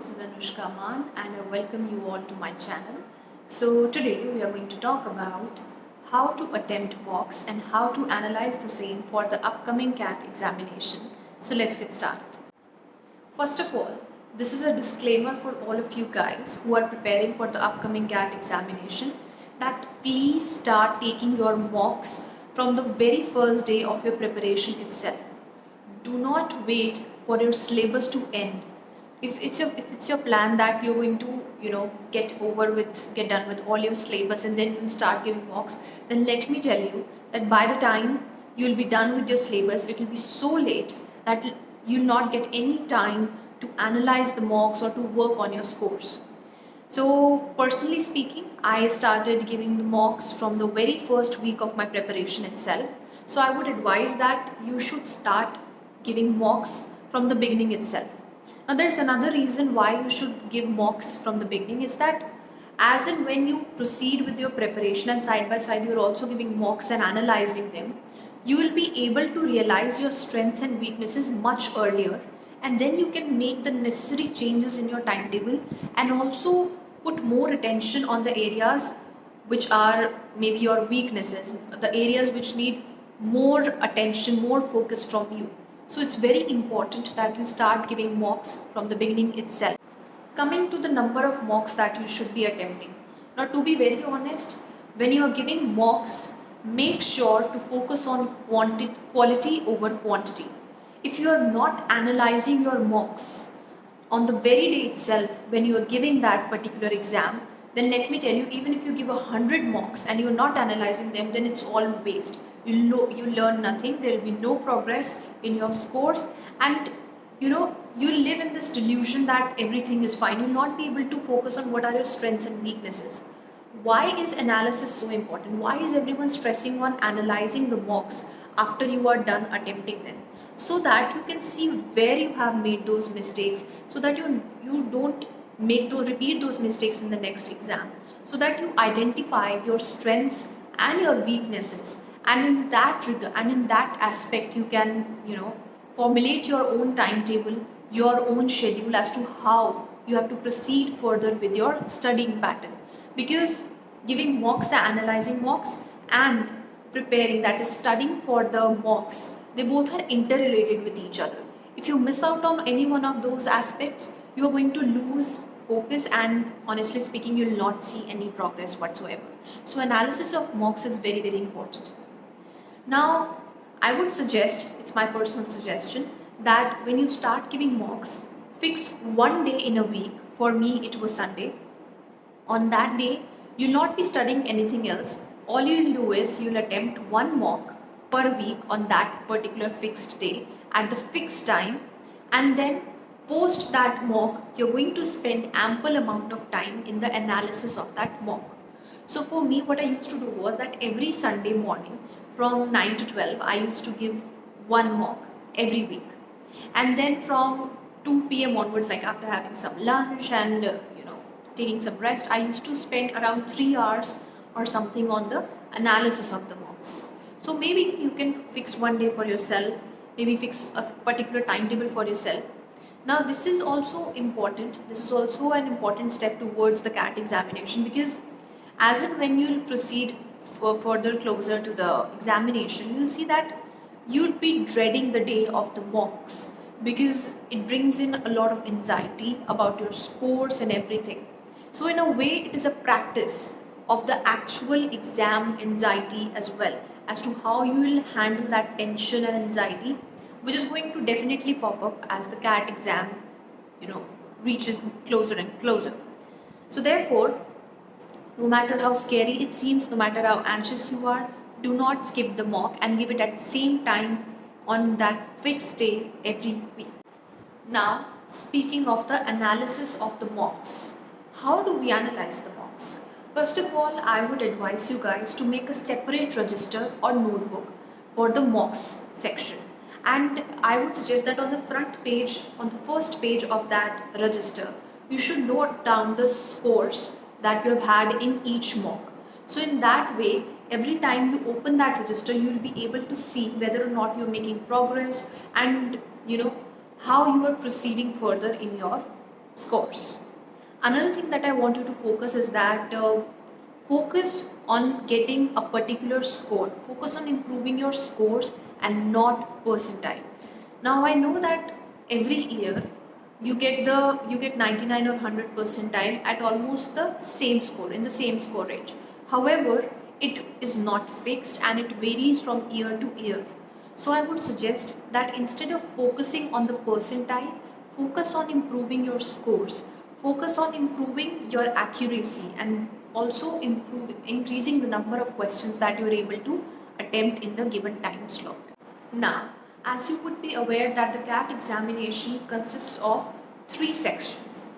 this is Anushka Mann and I welcome you all to my channel. So today we are going to talk about how to attempt mocks and how to analyze the same for the upcoming CAT examination. So let's get started. First of all, this is a disclaimer for all of you guys who are preparing for the upcoming CAT examination that please start taking your mocks from the very first day of your preparation itself. Do not wait for your syllabus to end. If it's your plan that you're going to get done with all your syllabus and then you'll start giving mocks, then let me tell you that by the time you'll be done with your syllabus, it will be so late that you'll not get any time to analyze the mocks or to work on your scores. So personally speaking, I started giving the mocks from the very first week of my preparation itself. So I would advise that you should start giving mocks from the beginning itself. Now there's another reason why you should give mocks from the beginning is that as and when you proceed with your preparation and side by side you're also giving mocks and analyzing them, you will be able to realize your strengths and weaknesses much earlier, and then you can make the necessary changes in your timetable and also put more attention on the areas which are maybe your weaknesses, the areas which need more attention, more focus from you. So it's very important that you start giving mocks from the beginning itself. Coming to the number of mocks that you should be attempting. Now, to be very honest, when you are giving mocks, make sure to focus on quality over quantity. If you are not analyzing your mocks on the very day itself when you are giving that particular exam, then let me tell you, even if you give 100 mocks and you are not analyzing them, then it's all waste. You learn nothing, there will be no progress in your scores, and you live in this delusion that everything is fine. You'll not be able to focus on what are your strengths and weaknesses. Why is analysis so important? Why is everyone stressing on analyzing the mocks after you are done attempting them? So that you can see where you have made those mistakes, so that you don't repeat those mistakes in the next exam, so that you identify your strengths and your weaknesses, and in that regard and in that aspect you can formulate your own timetable, your own schedule as to how you have to proceed further with your studying pattern. Because giving mocks and analyzing mocks and preparing, that is studying for the mocks, they both are interrelated with each other. If you miss out on any one of those aspects, you are going to lose focus, and honestly speaking, you will not see any progress whatsoever. So analysis of mocks is very, very important. Now, I would suggest, it's my personal suggestion, that when you start giving mocks, fix one day in a week. For me, it was Sunday. On that day, you'll not be studying anything else. All you'll do is you'll attempt one mock per week on that particular fixed day at the fixed time, and then post that mock, you're going to spend ample amount of time in the analysis of that mock. So for me, what I used to do was that every Sunday morning from 9 to 12, I used to give one mock every week. And then from 2 p.m. onwards, like after having some lunch and taking some rest, I used to spend around 3 hours or something on the analysis of the mocks. So maybe you can fix one day for yourself, maybe fix a particular timetable for yourself. Now this is also important. This is also an important step towards the CAT examination, because as and when you'll proceed further closer to the examination, you'll see that you'll be dreading the day of the mocks, because it brings in a lot of anxiety about your scores and everything. So in a way, it is a practice of the actual exam anxiety as well, as to how you will handle that tension and anxiety, which is going to definitely pop up as the CAT exam reaches closer and closer. So therefore, no matter how scary it seems, no matter how anxious you are, do not skip the mock and give it at the same time on that fixed day every week. Now, speaking of the analysis of the mocks, how do we analyze the mocks? First of all, I would advise you guys to make a separate register or notebook for the mocks section. And I would suggest that on the front page, on the first page of that register, you should note down the scores that you have had in each mock. So in that way, every time you open that register, you will be able to see whether or not you're making progress, and how you are proceeding further in your scores. Another thing that I want you to focus is that focus on getting a particular score. Focus on improving your scores and not percentile. Now I know that every year you get 99 or 100 percentile at almost the same score, in the same score range. However, it is not fixed and it varies from year to year. So I would suggest that instead of focusing on the percentile, focus on improving your scores. Focus on improving your accuracy and also increasing the number of questions that you are able to attempt in the given time slot. Now, as you would be aware that the CAT examination consists of three sections.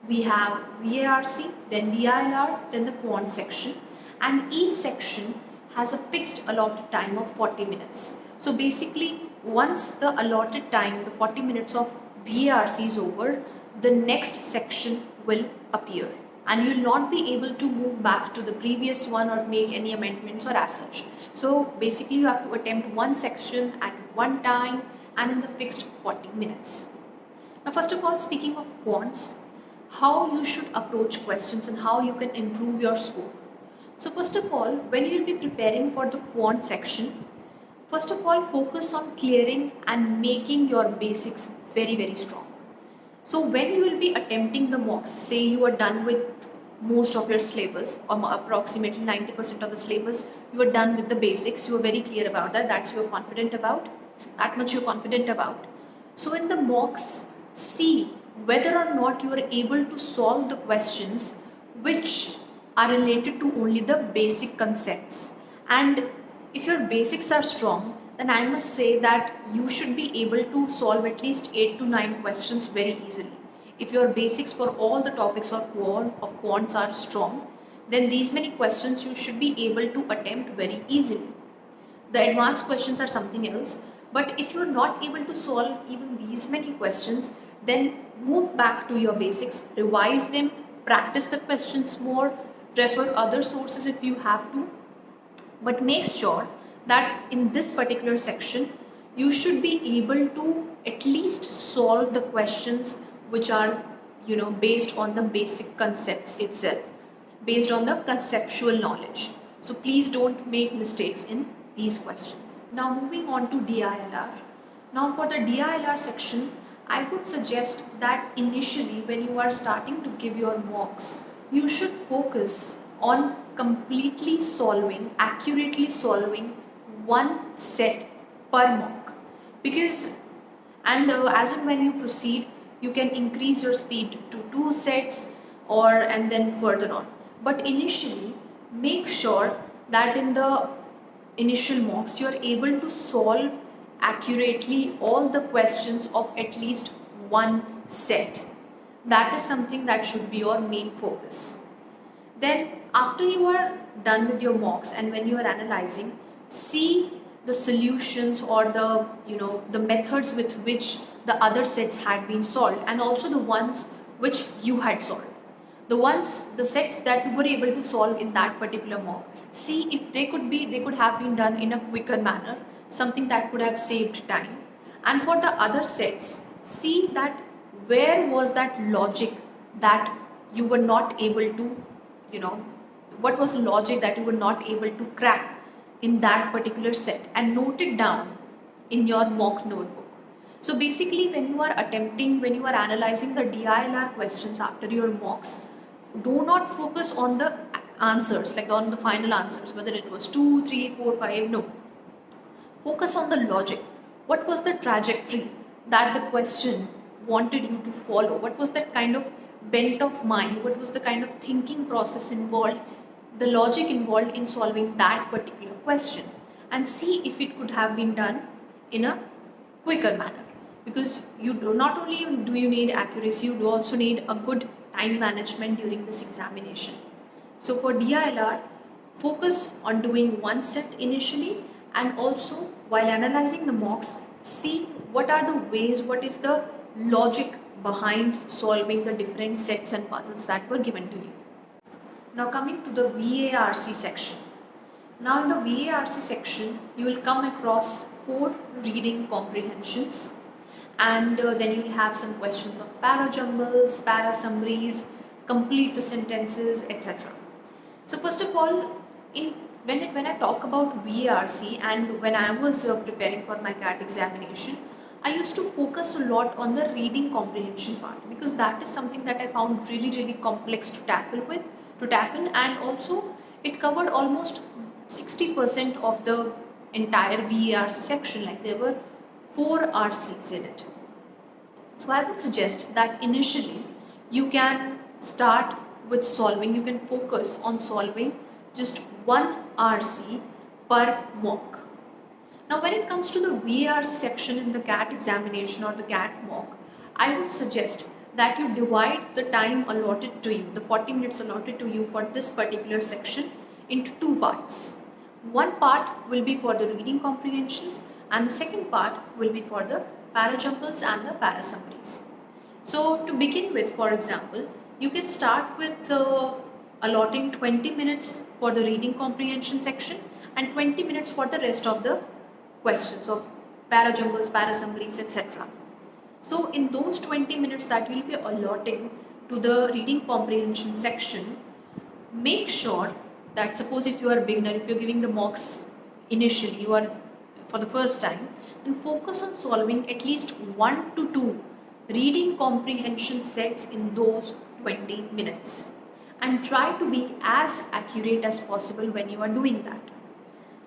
We have VARC, then DILR, then the quant section, and each section has a fixed allotted time of 40 minutes. So basically, once the allotted time, the 40 minutes of VARC is over, the next section will appear and you will not be able to move back to the previous one or make any amendments or as such. So basically you have to attempt one section at one time and in the fixed 40 minutes. Now first of all, speaking of quants, how you should approach questions and how you can improve your score. So first of all, when you will be preparing for the quant section, first of all focus on clearing and making your basics very strong. So when you will be attempting the mocks, say you are done with most of your syllabus or approximately 90% of the syllabus, you are done with the basics, you are very clear about that, that's you're confident about, that much you're confident about. So in the mocks, see whether or not you are able to solve the questions which are related to only the basic concepts. And if your basics are strong, then I must say that you should be able to solve at least 8 to 9 questions very easily. If your basics for all the topics of quants are strong, then these many questions you should be able to attempt very easily. The advanced questions are something else, but if you're not able to solve even these many questions, then move back to your basics, revise them, practice the questions more, refer other sources if you have to, but make sure that in this particular section you should be able to at least solve the questions which are based on the basic concepts itself, based on the conceptual knowledge. So please don't make mistakes in these questions. Now moving on to DILR. Now for the DILR section, I would suggest that initially when you are starting to give your mocks, you should focus on completely solving, accurately solving one set per mock. Because as and when you proceed, you can increase your speed to 2 sets and then further on. But initially, make sure that in the initial mocks you are able to solve accurately all the questions of at least one set. That is something that should be your main focus. Then after you are done with your mocks and when you are analyzing, see the solutions or the methods with which the other sets had been solved and also the ones which you had solved. The sets that you were able to solve in that particular mock, see if they could have been done in a quicker manner, something that could have saved time. And for the other sets, see that where was that logic that you were not able to, what was the logic that you were not able to crack in that particular set, and note it down in your mock notebook. So basically when you are analyzing the DILR questions after your mocks, do not focus on the answers, like on the final answers, whether it was 2, 3, 4, 5, no. Focus on the logic. What was the trajectory that the question wanted you to follow? What was that kind of bent of mind? What was the kind of thinking process involved, the logic involved in solving that particular question? And see if it could have been done in a quicker manner. Because you do not only do you need accuracy, you do also need a good time management during this examination. So for DILR, focus on doing one set initially, and also while analyzing the mocks, see what are the ways, what is the logic behind solving the different sets and puzzles that were given to you. Now coming to the VARC section. Now in the VARC section, you will come across 4 reading comprehensions and then you'll have some questions of para jumbles, para summaries, complete the sentences, etc. So first of all, when I talk about VARC and when I was preparing for my CAT examination, I used to focus a lot on the reading comprehension part, because that is something that I found really complex to tackle, and also it covered almost 60% of the entire VARC section. Like there were 4 RCs in it. So I would suggest that initially you can start with solving, you can focus on solving just one RC per mock. Now when it comes to the VARC section in the CAT examination or the CAT mock, I would suggest that you divide the time allotted to you, the 40 minutes allotted to you for this particular section, into 2 parts. One part will be for the reading comprehensions and the second part will be for the parajumbles and the parasummaries. So to begin with, for example, you can start with allotting 20 minutes for the reading comprehension section and 20 minutes for the rest of the questions of parajumbles, parasummaries, etc. So in those 20 minutes that you will be allotting to the reading comprehension section, make sure that, suppose if you are a beginner, if you're giving the mocks initially, you are for the first time, then focus on solving at least 1 to 2 reading comprehension sets in those 20 minutes, and try to be as accurate as possible when you are doing that.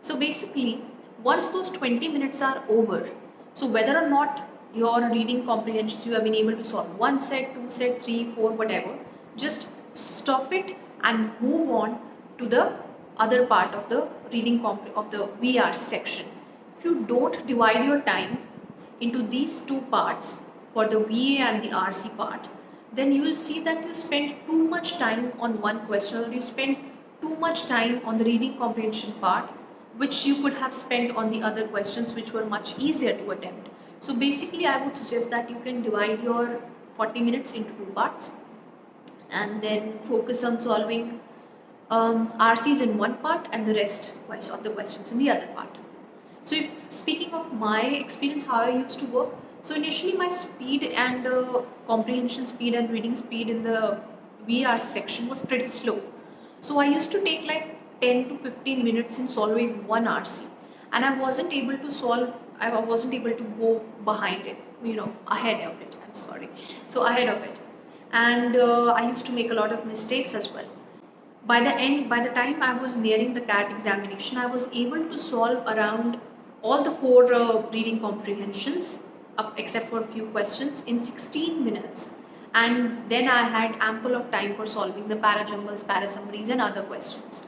So basically, once those 20 minutes are over, so whether or not your reading comprehensions you have been able to solve 1 set, 2 set, 3, 4, whatever, just stop it and move on to the other part of the reading of the VARC section. If you don't divide your time into these 2 parts for the VA and the RC part, then you will see that you spend too much time on one question, or you spend too much time on the reading comprehension part, which you could have spent on the other questions which were much easier to attempt. So basically I would suggest that you can divide your 40 minutes into 2 parts and then focus on solving RCs in one part and the rest of the questions in the other part. So if speaking of my experience, how I used to work, so initially my speed and comprehension speed and reading speed in the VARC section was pretty slow. So I used to take like 10 to 15 minutes in solving one RC, and I wasn't able to go behind it, ahead of it, I'm sorry. So ahead of it. And I used to make a lot of mistakes as well. By the time I was nearing the CAT examination, I was able to solve around all the 4 reading comprehensions, except for a few questions, in 16 minutes. And then I had ample of time for solving the parajumbles, parasummaries and other questions.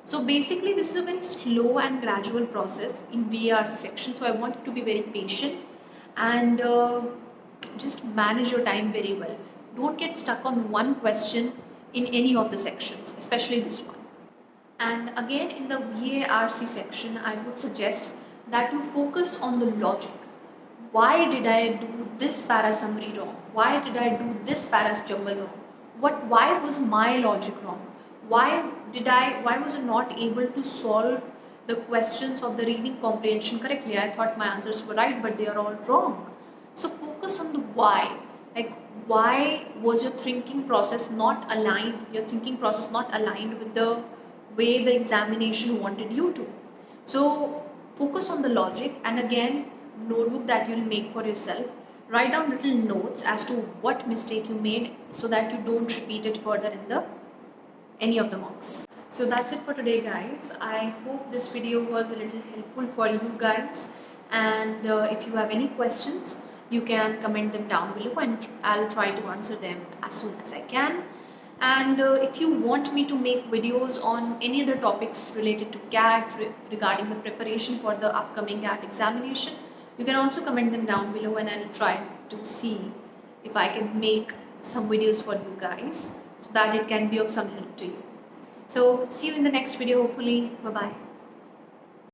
So basically this is a very slow and gradual process in VARC section. So I want you to be very patient and just manage your time very well. Don't get stuck on one question in any of the sections, especially this one. And again, in the VARC section, I would suggest that you focus on the logic. Why did I do this para summary wrong? Why did I do this para jumble wrong? Why was my logic wrong? Why was I not able to solve the questions of the reading comprehension correctly? I thought my answers were right, but they are all wrong. So focus on the why. Like, why was your thinking process not aligned with the way the examination wanted you to? So focus on the logic, and again, notebook that you'll make for yourself, write down little notes as to what mistake you made so that you don't repeat it further in any of the mocks. So that's it for today, guys. I hope this video was a little helpful for you guys, and if you have any questions, you can comment them down below and I'll try to answer them as soon as I can. And if you want me to make videos on any other topics related to CAT, regarding the preparation for the upcoming CAT examination, you can also comment them down below and I'll try to see if I can make some videos for you guys so that it can be of some help to you. So see you in the next video, hopefully. Bye bye.